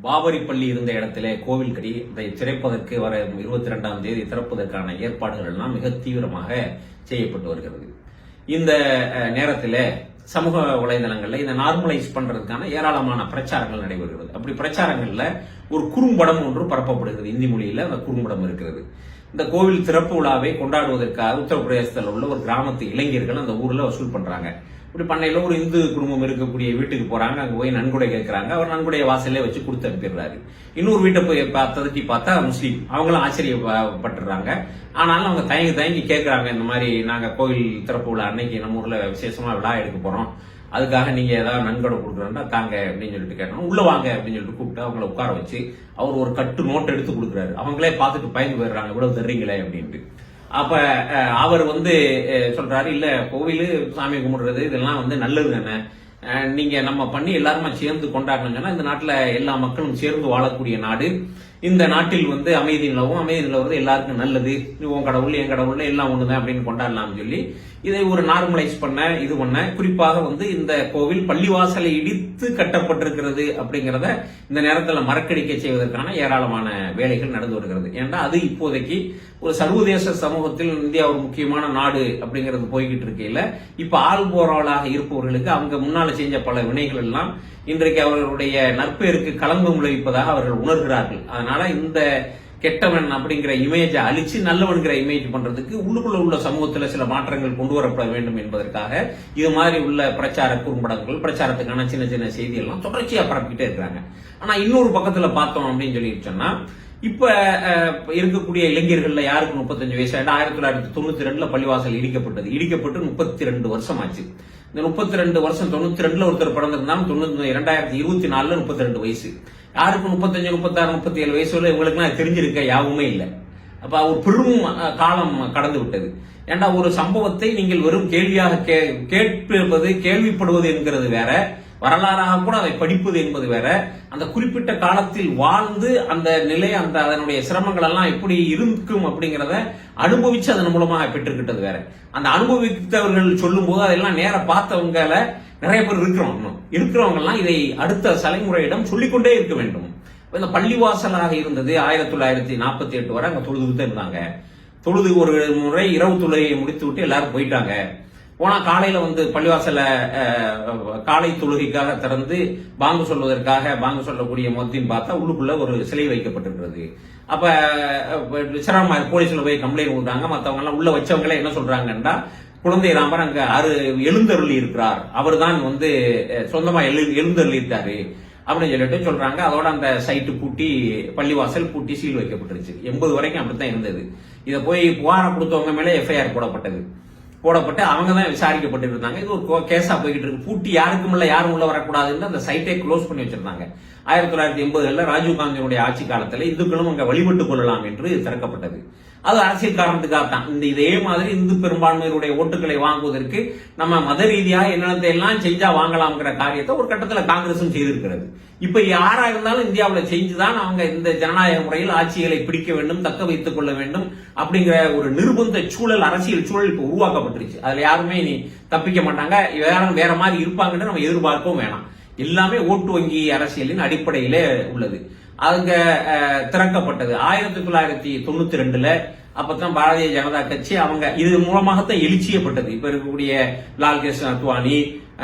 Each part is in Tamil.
பாபரி பள்ளி இருந்த இடத்திலே கோவில் கட்டி இதை திறப்பதற்கு வர 22ஆம் தேதி திறப்பதற்கான ஏற்பாடுகள் எல்லாம் மிக தீவிரமாக செய்யப்பட்டு வருகிறது. இந்த நேரத்தில் சமூக வலைதளங்கள்ல இதை நார்மலைஸ் பண்றதுக்கான ஏராளமான பிரச்சாரங்கள் நடைபெறுகிறது. அப்படி பிரச்சாரங்கள்ல ஒரு குறும்படம் ஒன்று பரப்பப்படுகிறது. இந்தி மொழியில அந்த குறும்படம் இருக்கிறது. இந்த கோவில் திறப்பு விழாவை கொண்டாடுவதற்காக உத்தரப்பிரதேசத்தில் உள்ள ஒரு கிராமத்து இளைஞர்கள் அந்த ஊர்ல வசூல் பண்றாங்க. இப்படி பண்ணையில ஒரு இந்து குடும்பம் இருக்கக்கூடிய வீட்டுக்கு போறாங்க. அங்க போய் நன்கொடை கேட்கறாங்க. அவர் நன்கொடைய வாசல்ல வச்சு கொடுத்து அனுப்பிடுறாரு. இன்னொரு வீட்டை போய் ததட்டி பார்த்தா முஸ்லீம். அவங்களும் ஆச்சரியப்பட்டுறாங்க. ஆனாலும் அவங்க தயங்கி கேட்கறாங்க, இந்த மாதிரி நாங்க கோவில் திறப்பு விழா அன்னைக்கு நம்ம ஊர்ல விசேஷமா விழா எடுக்க போறோம், அதுக்காக நீங்க ஏதாவது நன்கொடை கொடுக்குறா தாங்க அப்படின்னு சொல்லிட்டு கேட்டோம். உள்ள வாங்க அப்படின்னு சொல்லிட்டு கூப்பிட்டு அவங்கள உட்கார வச்சு அவர் ஒரு கட்டு நோட் எடுத்து கொடுக்குறாரு. அவங்களே பார்த்துட்டு பயந்து போயிடுறாங்க, இவ்வளவு தர்றீங்களே அப்படின்ட்டு. அப்ப அவர் சொல்றாரு, இல்ல கோவில் சாமி கும்பிடுறது இதெல்லாம் நல்லது தானே, நீங்க நம்ம பண்ணி எல்லாருமா சேர்ந்து கொண்டாடணும்னா இந்த நாட்டுல எல்லா மக்களும் சேர்ந்து வாழக்கூடிய நாடு. இந்த நாட்டில் அமைதி நிலவுறது எல்லாருக்கும் நல்லது. உன் கடவுள் என் கடவுள் எல்லாம் ஒண்ணுதான் அப்படின்னு கொண்டாடலாம்னு சொல்லி இதை ஒரு நார்மலைஸ் பண்ண குறிப்பாக இந்த கோவில் பள்ளிவாசலை இடித்து கட்டப்பட்டிருக்கிறது அப்படிங்கறத இந்த நேரத்தில் மறக்கடிக்க செய்வதற்கான ஏராளமான வேலைகள் நடந்து வருகிறது. ஏன்னா அது இப்போதைக்கு ஒரு சர்வதேச சமூகத்தில் இந்தியா ஒரு முக்கியமான நாடு அப்படிங்கிறது போய்கிட்டு இருக்கையில இப்ப ஆள்போராளாக இருப்பவர்களுக்கு அவங்க முன்னால செஞ்ச பல வினைகள் எல்லாம் இன்றைக்கு அவர்களுடைய நற்பெயருக்கு களங்கம் விளைவிப்பதாக அவர்கள் உணர்கிறார்கள். அதனால இந்த கெட்டவன் அப்படிங்கிற இமேஜை அழிச்சு நல்லவன்கிற இமேஜ் பண்றதுக்கு உள்ளுக்குள்ள உள்ள சமூகத்துல சில மாற்றங்கள் கொண்டு வரப்பட வேண்டும் என்பதற்காக இது மாதிரி உள்ள பிரச்சார குறும்படங்கள், பிரச்சாரத்துக்கான சின்ன சின்ன செய்தி எல்லாம் தொடர்ச்சியா பரப்பிக்கிட்டே இருக்கிறாங்க. ஆனா இன்னொரு பக்கத்துல பார்த்தோம் அப்படின்னு சொல்லிட்டு சொன்னா, இப்ப இருக்கக்கூடிய இளைஞர்கள்ல யாருக்கு 35 வயசு? 1992 பள்ளிவாசல் இடிக்கப்பட்டு 32 வருஷம் ஆச்சு. இந்த 32 வருஷம் 92 ஒருத்தர் பிறந்திருந்தாலும் 2024 32 வயசு. யாருக்கு 35, 36, 37 வயசுல இவங்களுக்கு தெரிஞ்சிருக்க யாவுமே இல்லை. அப்ப ஒரு பெரும் காலம் கடந்து விட்டது. ஏண்டா ஒரு சம்பவத்தை நீங்கள் வெறும் கேள்வியாக கேட்பது, கேள்விப்படுவது என்கிறது வேற, வரலாறாக கூட அதை படிப்பது என்பது வேற. அந்த குறிப்பிட்ட காலத்தில் வாழ்ந்து அந்த நிலை அதனுடைய சிரமங்கள் எல்லாம் எப்படி இருக்கும் அப்படிங்கறத அனுபவிச்சு அதன் மூலமாக பெற்றுக்கிட்டது வேற. அந்த அனுபவித்தவர்கள் சொல்லும் போது அதெல்லாம் நேர பார்த்தவங்கள நிறைய பேர் இருக்கிறவங்க எல்லாம் இதை அடுத்த தலைமுறையிடம் சொல்லிக்கொண்டே இருக்க வேண்டும். இந்த பள்ளிவாசலாக இருந்தது 1948 வரை அங்க தொழுதுகிட்டே இருந்தாங்க. தொழுது ஒரு முறை இரவு தொழுகையை முடித்து விட்டு எல்லாரும் போயிட்டாங்க. போனா காலையில பள்ளிவாசல காலை தொழுகைக்காக திறந்து பாங்கு சொல்வதற்காக பாங்கு சொல்லக்கூடிய முத்தின் பார்த்தா உள்ளுக்குள்ள ஒரு சிலை வைக்கப்பட்டிருக்கிறது. அப்ப சிரமமா போலீஸ்ல போய் கம்ப்ளைண்ட் கொடுத்தாங்க. மத்தவங்க எல்லாம் உள்ள வச்சவங்களே என்ன சொல்றாங்கன்னா, குழந்தை ராமர் அங்க எழுந்தருளி இருக்கிறார், அவர் தான் சொந்தமா எழுந்தருளி இருக்காரு அப்படின்னு சொல்லிட்டு சொல்றாங்க. அதோட அந்த சைட்டு பூட்டி, பள்ளிவாசல் பூட்டி சீல் வைக்கப்பட்டுருச்சு. 80 வரைக்கும் அப்படித்தான் இருந்தது. இதை போய் புகார கொடுத்தவங்க மேலே எஃப்ஐஆர் போடப்பட்டு அவங்க தான் விசாரிக்கப்பட்டு இருந்தாங்க. இது ஒரு கேஸா போய்கிட்டு இருக்கு. பூட்டி யாருக்கும் இல்ல, யாரும் உள்ள வரக்கூடாதுன்னு அந்த சைட்டை க்ளோஸ் பண்ணி வச்சிருந்தாங்க. 1980 ராஜீவ்காந்தியினுடைய ஆட்சி காலத்துல இந்துக்களும் அங்க வழிபட்டுக் கொள்ளலாம் என்று திறக்கப்பட்டது. அது அரசியல் காரணத்துக்காக தான். இதே மாதிரி இந்து பெரும்பான்மையினுடைய ஓட்டுகளை வாங்குவதற்கு நம்ம மத ரீதியாக என்னென்ன எல்லாம் செஞ்சா வாங்கலாம்ங்கிற காரியத்தை ஒரு கட்டத்தில் காங்கிரசும் செய்திருக்கிறது. இப்ப யாரா இருந்தாலும் இந்தியாவில் செஞ்சுதான் அவங்க இந்த ஜனநாயக முறையில் ஆட்சிகளை பிடிக்க வேண்டும், தக்க வைத்துக் கொள்ள வேண்டும் அப்படிங்கிற ஒரு நிர்பந்த சூழல், அரசியல் சூழல் இப்ப உருவாக்கப்பட்டுருச்சு. அதுல யாருமே நீ தப்பிக்க மாட்டாங்க, வேற மாதிரி இருப்பாங்கன்னு நம்ம எதிர்பார்க்கவும் வேணாம். எல்லாமே ஓட்டு வங்கி அரசியலின் அடிப்படையிலே உள்ளது. அங்க திறக்கப்பட்டது 1992. அப்பதான் பாரதிய ஜனதா கட்சி அவங்க இது மூலமாகத்தான் எழுச்சியப்பட்டது. இப்ப இருக்கக்கூடிய லால் கிருஷ்ண அத்வானி,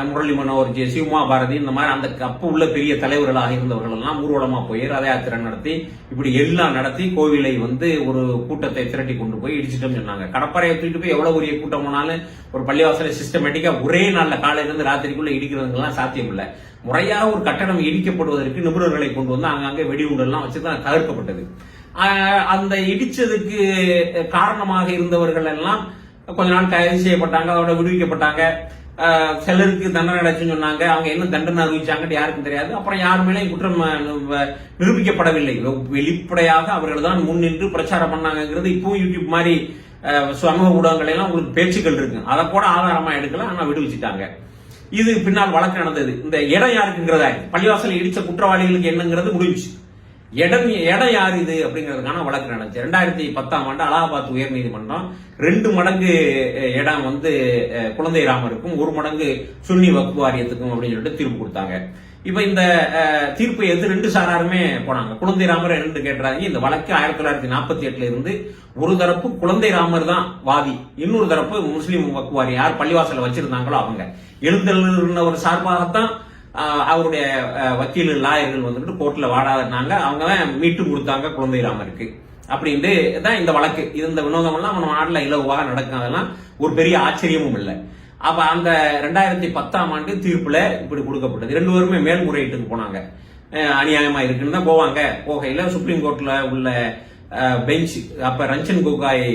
முரளி மனோகர் ஜோஷி, உமா பாரதி, இந்த மாதிரி அந்த அப்ப உள்ள பெரிய தலைவர்களாக இருந்தவர்கள் எல்லாம் ஊர்வலமா போய் ரத யாத்திரை நடத்தி இப்படி எல்லாம் நடத்தி கோவிலை ஒரு கூட்டத்தை திரட்டி கொண்டு போய் இடிச்சிட்டோம்னு சொன்னாங்க. கடப்பறையை தூக்கிட்டு போய் எவ்வளவு பெரிய கூட்டம் போனாலும் ஒரு பள்ளிவாசலை சிஸ்டமேட்டிக்கா ஒரே நாள்ல காலையில இருந்து ராத்திரிக்குள்ள இடிக்கிறதுலாம் சாத்தியம் இல்லை. முறையாக ஒரு கட்டணம் இடிக்கப்படுவதற்கு நிபுணர்களை கொண்டு அங்கங்கே வெடிகுண்டெல்லாம் வச்சுதான் தவிர்க்கப்பட்டது. அந்த இடிச்சதுக்கு காரணமாக இருந்தவர்கள் எல்லாம் கொஞ்ச நாள் கைது செய்யப்பட்டாங்க, அதோட விடுவிக்கப்பட்டாங்க. சிலருக்கு தண்டனை அடைச்சுன்னு சொன்னாங்க. அவங்க என்ன தண்டனை அறிவிச்சாங்க யாருக்கும் தெரியாது. அப்புறம் யார் மேலேயும் குற்றம் நிரூபிக்கப்படவில்லை. வெளிப்படையாக அவர்கள் தான் முன்னின்று பிரச்சாரம் பண்ணாங்கிறது இப்போ யூடியூப் மாதிரி சமூக ஊடகங்கள் எல்லாம் உங்களுக்கு பேச்சுக்கள் இருக்கு. அதை கூட ஆதாரமா எடுக்கல, ஆனா விடுவிச்சுட்டாங்க. இது பின்னால் வழக்கு நடந்தது. இந்த இடம் யாருக்குங்கிறதா, பள்ளிவாசல் இடிச்ச குற்றவாளிகளுக்கு என்னங்கிறது முடிஞ்சு. இடம் யார் இது அப்படிங்கிறதுக்கான வழக்கு நடந்துச்சு. 2010 அலகாபாத் உயர் நீதிமன்றம் 2 மடங்கு இடம் குழந்தை ராமருக்கும் 1 மடங்கு சுன்னி வக்ஃப் வாரியத்துக்கும் அப்படின்னு சொல்லிட்டு தீர்ப்பு கொடுத்தாங்க. இப்ப இந்த தீர்ப்பை எதிர்த்து 2 சாராருமே போனாங்க. குழந்தை ராமர் என்று கேட்டாங்க. இந்த வழக்கு 1948 இருந்து ஒரு தரப்பு குழந்தை ராமர் தான் வாதி, இன்னொரு தரப்பு முஸ்லீம் வக்குவாரி யார் பள்ளிவாசல வச்சிருந்தாங்களோ அவங்க. எழுந்தருளர் சார்பாகத்தான் அவருடைய வக்கீல் லாயர்கள் வந்துட்டு கோர்ட்ல வாடாடினாங்க. அவங்க தான் மீட்டு கொடுத்தாங்க குழந்தை ராமருக்கு அப்படின்ட்டு தான் இந்த வழக்கு. இந்த வினோதம் எல்லாம் நம்ம நாட்டில் இலவாக நடக்கிறதெல்லாம் ஒரு பெரிய ஆச்சரியமும் இல்லை. அப்ப அந்த 2010ஆம் ஆண்டு தீர்ப்புல இப்படி கொடுக்கப்பட்டது. 2 பேருமே மேல்முறையீட்டுக்கு போனாங்க. அநியாயமா இருக்குன்னு தான் போவாங்க. போகையில சுப்ரீம் கோர்ட்ல உள்ள பெஞ்ச், அப்ப ரஞ்சன் கோகாய்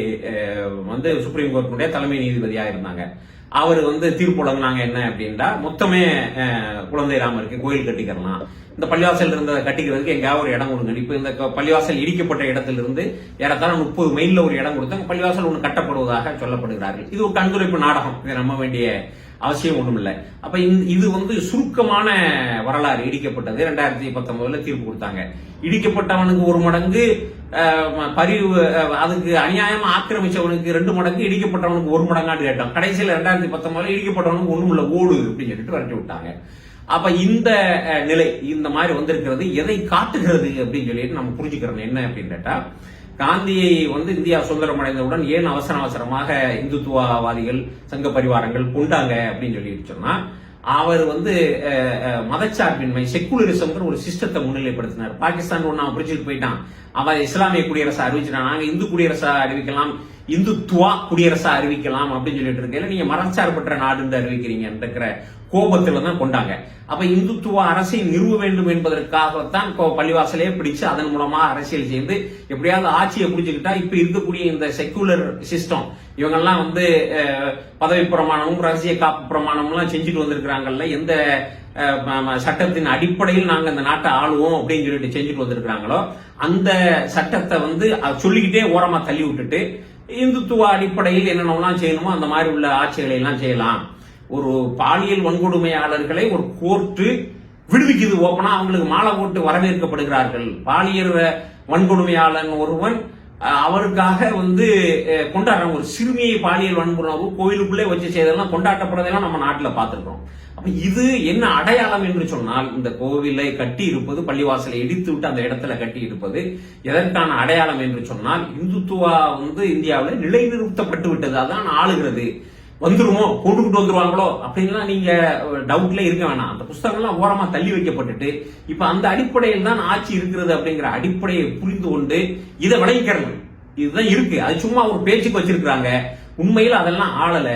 வந்து சுப்ரீம் கோர்ட்டுடைய தலைமை நீதிபதியா இருந்தாங்க. அவர் வந்து தீர்ப்பு வழங்கினாங்க என்ன அப்படின்னா, மொத்தமே குழந்தை ராமருக்கு கோயில் கட்டிக்கிறலாம், இந்த பள்ளிவாசல் இருந்ததை கட்டிக்கிறதுக்கு எங்கேயாவது ஒரு இடம் கொடுங்க. இப்ப இந்த பள்ளிவாசல் இடிக்கப்பட்ட இடத்திலிருந்து ஏறத்தாழ 30 மைல்ல ஒரு இடம் கொடுத்தாங்க. பள்ளிவாசல் ஒன்று கட்டப்படுவதாக சொல்லப்படுகிறார்கள். இது ஒரு கண்துடைப்பு நாடகம், இதை நம்ப வேண்டிய அவசியம் ஒன்றும் இல்லை. அப்ப இது வந்து சுருக்கமான வரலாறு. இடிக்கப்பட்டது 2019 தீர்ப்பு கொடுத்தாங்க. இடிக்கப்பட்டவனுக்கு 1 மடங்கு, அதுக்கு அநியாயமா ஆக்கிரமிச்சவனுக்கு 2 மடங்கு, இடிக்கப்பட்டவனுக்கு 1 மடங்காண்டு கேட்டோம். கடைசியில் 2019 இடிக்கப்பட்டவனுக்கு ஒண்ணும் இல்ல ஓடு அப்படின்னு சொல்லிட்டு விரட்டி விட்டாங்க. அப்ப இந்த நிலை இந்த மாதிரி வந்திருக்கிறது எதை காட்டுகிறது அப்படின்னு சொல்லிட்டு நம்ம புரிஞ்சுக்கிறோம். என்ன அப்படின்னு கேட்டா, காந்தியை வந்து இந்தியா சுதந்திரம் அடைந்தவுடன் ஏன் அவசரமாக இந்துத்துவவாதிகள் சங்க பரிவாரங்கள் கொண்டாங்க அப்படின்னு சொல்லிட்டு சொன்னா, அவர் வந்து மதச்சார்பின்மை செக்குலரிசம் ஒரு சிஸ்டத்தை முன்னிலைப்படுத்தினார். பாகிஸ்தான் ஒன்னு அவன் பிடிச்சிட்டு போயிட்டான். அவன் இஸ்லாமிய குடியரசா அறிவிச்சிட்டான். நாங்க இந்து குடியரசா அறிவிக்கலாம், இந்துத்துவா குடியரசா அறிவிக்கலாம் அப்படின்னு சொல்லிட்டு இருக்கையில நீங்க மதச்சார்பற்ற நாடு அறிவிக்கிறீங்க கோபத்துல தான் கொண்டாங்க. அப்ப இந்துத்துவ அரசை நிறுவ வேண்டும் என்பதற்காகத்தான் பள்ளிவாசலே பிடிச்சு அதன் மூலமா அரசியல் செய்து எப்படியாவது ஆட்சியை பிடிச்சுக்கிட்டா இப்ப இருக்கக்கூடிய இந்த செக்குலர் சிஸ்டம் இவங்கெல்லாம் வந்து பதவி பிரமாணமும் ரகசிய காப்பு பிரமாணமும் எல்லாம் செஞ்சுட்டு வந்திருக்கிறாங்கல்ல, எந்த சட்டத்தின் அடிப்படையில் நாங்க இந்த நாட்டை ஆளுவோம் அப்படின்னு சொல்லிட்டு செஞ்சுட்டு வந்திருக்கிறாங்களோ அந்த சட்டத்தை வந்து சொல்லிக்கிட்டே ஓரமா தள்ளி விட்டுட்டு இந்துத்துவ அடிப்படையில் என்னென்னலாம் செய்யணுமோ அந்த மாதிரி உள்ள ஆட்சிகளை எல்லாம் செய்யலாம். ஒரு பாலியல் வன்கொடுமையாளர்களை ஒரு கோர்ட்டு விடுவிக்குது ஓப்பனா, அவங்களுக்கு மாலை போட்டு வரவேற்கப்படுகிறார்கள். பாலியல் வன்கொடுமையாளன் ஒருவன் அவருக்காக வந்து கொண்டாடுறாங்க. ஒரு சிறுமியை பாலியல் வன்கொடுமை கோயிலுக்குள்ளே வச்சு செய்ததெல்லாம் கொண்டாட்டப்படுறதெல்லாம் நம்ம நாட்டில் பார்த்திருக்கிறோம். அப்ப இது என்ன அடையாளம் என்று சொன்னால், இந்த கோவிலை கட்டி இருப்பது, பள்ளிவாசலை இடித்து விட்டு அந்த இடத்துல கட்டி இருப்பது எதற்கான அடையாளம் என்று சொன்னால், இந்துத்துவா வந்து இந்தியாவில் நிலைநிறுத்தப்பட்டு விட்டது, அதான் ஆளுகிறது. வந்துருமோ, கொண்டுகிட்டு வந்துருவாங்களோ அப்படின்லாம் நீங்க டவுட்ல இருக்க வேணாம். அந்த புஸ்தகங்கள்லாம் ஓரமா தள்ளி வைக்கப்பட்டுட்டு இப்ப அந்த அடிப்படையில் தான் ஆட்சி இருக்கிறது அப்படிங்கிற அடிப்படையை புரிந்து கொண்டு இதை விளைவிக்கிறது. இதுதான் இருக்கு. அது சும்மா ஒரு பேச்சுக்கு வச்சிருக்காங்க. உண்மையில் அதெல்லாம் ஆளல.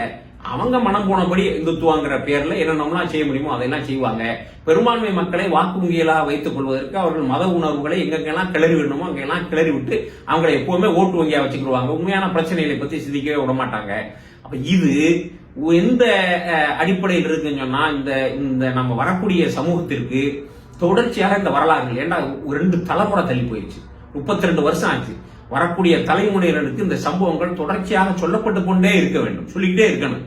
அவங்க மனம் போனபடி இந்துத்துவங்கிற பேர்ல என்னென்னலாம் செய்ய முடியுமோ அதெல்லாம் செய்வாங்க. பெரும்பான்மை மக்களை வாக்கு வங்கிகளாக வைத்துக் கொள்வதற்கு அவர்கள் மத உணர்வுகளை எங்கெல்லாம் கிளறி விடணுமோ அங்கெல்லாம் கிளறி விட்டு அவங்களை எப்பவுமே ஓட்டு வங்கியா வச்சுக்கிடுவாங்க. உண்மையான பிரச்சனைகளை பத்தி சிந்திக்கவே விட மாட்டாங்க. அப்ப இது எந்த அடிப்படையில் இருக்குன்னு சொன்னா, இந்த நம்ம வரக்கூடிய சமூகத்திற்கு தொடர்ச்சியாக இந்த வரலாறுகள், ஏன்னா 2 தலைமுறை தள்ளி போயிடுச்சு, 32 வருஷம் ஆச்சு. வரக்கூடிய தலைமுறையினருக்கு இந்த சம்பவங்கள் தொடர்ச்சியாக சொல்லப்பட்டு கொண்டே இருக்க வேண்டும், சொல்லிக்கிட்டே இருக்கணும்.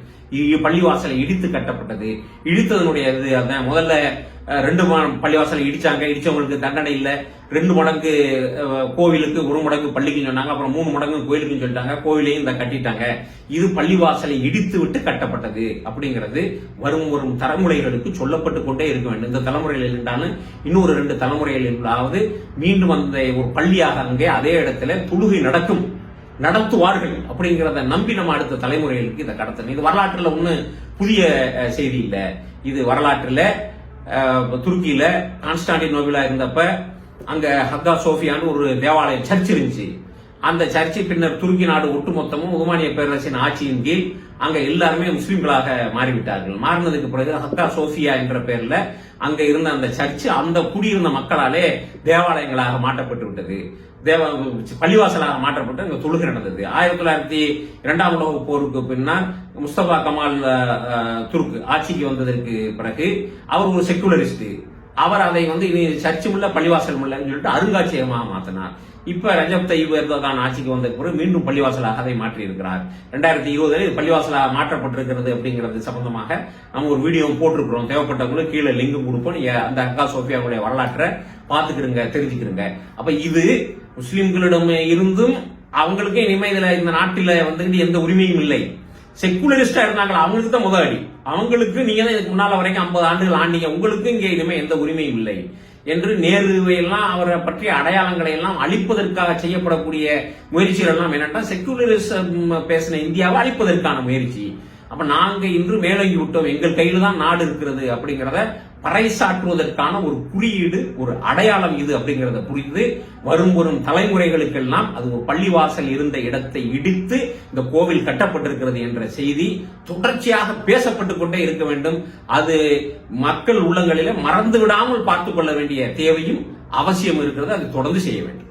பள்ளிவாசலை இடித்து கட்டப்பட்டது, இடித்ததனுடைய இது அதான். முதல்ல 2 பள்ளிவாசலை இடிச்சாங்க, இடிச்சவங்களுக்கு தண்டனை இல்ல. 2 மடங்கு கோவிலுக்கு, 1 மடங்கு பள்ளிக்குன்னு சொன்னாங்க. அப்புறம் 3 மடங்கு கோயிலுக்குன்னு சொல்லிட்டாங்க. கோவிலையும் இந்த கட்டிட்டாங்க. இது பள்ளிவாசலை இடித்து விட்டு கட்டப்பட்டது அப்படிங்கிறது வரும் தலைமுறைகளுக்கு சொல்லப்பட்டு கொண்டே இருக்க வேண்டும். இந்த தலைமுறையில் இருந்தாலும் இன்னொரு 2 தலைமுறைகளிலாவது மீண்டும் அந்த ஒரு பள்ளியாக அங்கே அதே இடத்துல தொழுகை நடத்துவார்கள் அப்படிங்கிறத நம்பி நம்ம அடுத்த தலைமுறைகளுக்கு இதை கடத்தணும். இது வரலாற்றுல ஒண்ணு புதிய செய்தி இல்லை. இது வரலாற்றுல துருக்கியில கான்ஸ்டாண்டினோபிளா இருந்தப்ப அங்க ஹக்கா சோஃபியான்னு ஒரு தேவாலயம் சர்ச் இருந்துச்சு. அந்த சர்ச்சை பின்னர் துருக்கி நாடு ஒட்டுமொத்தமும் உதுமானிய பேரரசின் ஆட்சியின் கீழ் அங்க எல்லாருமே முஸ்லிம்களாக மாறிவிட்டார்கள். மாறினதுக்கு பிறகு ஹக்கா சோஃபியா என்ற பெயர்ல அங்க இருந்த அந்த சர்ச் அந்த குடியிருந்த மக்களாலே தேவாலயங்களாக மாற்றப்பட்டு விட்டது, பள்ளிவாசலாக மாற்றப்பட்டு அங்க தொழுகை நடந்தது. 1902ஆம் உலக போருக்கு பின்னர் முஸ்தபா கமால் துர்க் ஆட்சிக்கு வந்ததற்கு பிறகு அவர் ஒரு செக்குலரிஸ்ட். அவர் அதை வந்து இனி சர்ச்சும் இல்ல பள்ளிவாசலும் இல்லைன்னு சொல்லிட்டு அருங்காட்சியகமாக மாற்றினார். இப்ப ரஜப் தய்யிப் எர்தோகான் ஆட்சிக்கு வந்த பிறகு மீண்டும் பள்ளிவாசலாக அதை மாற்றி இருக்கிறார். 2020 பள்ளிவாசலாக மாற்றப்பட்டிருக்கிறது அப்படிங்கிறது சம்பந்தமாக நம்ம ஒரு வீடியோ போட்டிருக்கிறோம். தேவைப்பட்டவங்களுக்கு கீழே லிங்க் கொடுப்போம். அந்த ஹக்கா சோஃபியாவுடைய வரலாற்றை பாத்துக்கிறங்க, தெரிஞ்சுக்கிறங்க. அப்ப இது முஸ்லிம்களிடம் இருந்தும் அவங்களுக்கே இனிமே இதுல இந்த நாட்டில வந்துட்டு எந்த உரிமையும் இல்லை. செக்குலரிஸ்டா இருந்தாங்களா அவங்களுக்கு தான் முதல் அடி. அவங்களுக்கு நீங்க தான் இதுக்கு முன்னால வரைக்கும் 50 ஆண்டுகள் ஆண்டீங்க, உங்களுக்கு இங்க இனிமே எந்த உரிமையும் இல்லை என்று நேருவை எல்லாம் அவரை பற்றிய அடையாளங்களை எல்லாம் அழிப்பதற்காக செய்யப்படக்கூடிய முயற்சிகள் எல்லாம் என்னன்னா செக்குலரிசம் பேசின இந்தியாவை அழிப்பதற்கான முயற்சி. அப்ப நாங்க இன்று மேலோங்கி விட்டோம், எங்கள் கையில தான் நாடு இருக்கிறது அப்படிங்கிறத பறைசாற்றுவதற்கான ஒரு குறியீடு, ஒரு அடையாளம் இது அப்படிங்கறத புரிந்து வரும் தலைமுறைகளுக்கெல்லாம் அது ஒரு பள்ளிவாசல் இருந்த இடத்தை இடித்து இந்த கோவில் கட்டப்பட்டிருக்கிறது என்ற செய்தி தொடர்ச்சியாக பேசப்பட்டுக் கொண்டே இருக்க வேண்டும். அது மக்கள் உள்ளங்களிலே மறந்து விடாமல் பார்த்துக் கொள்ள வேண்டிய தேவையும் அவசியம் இருக்கிறது. அது தொடர்ந்து செய்ய வேண்டும்.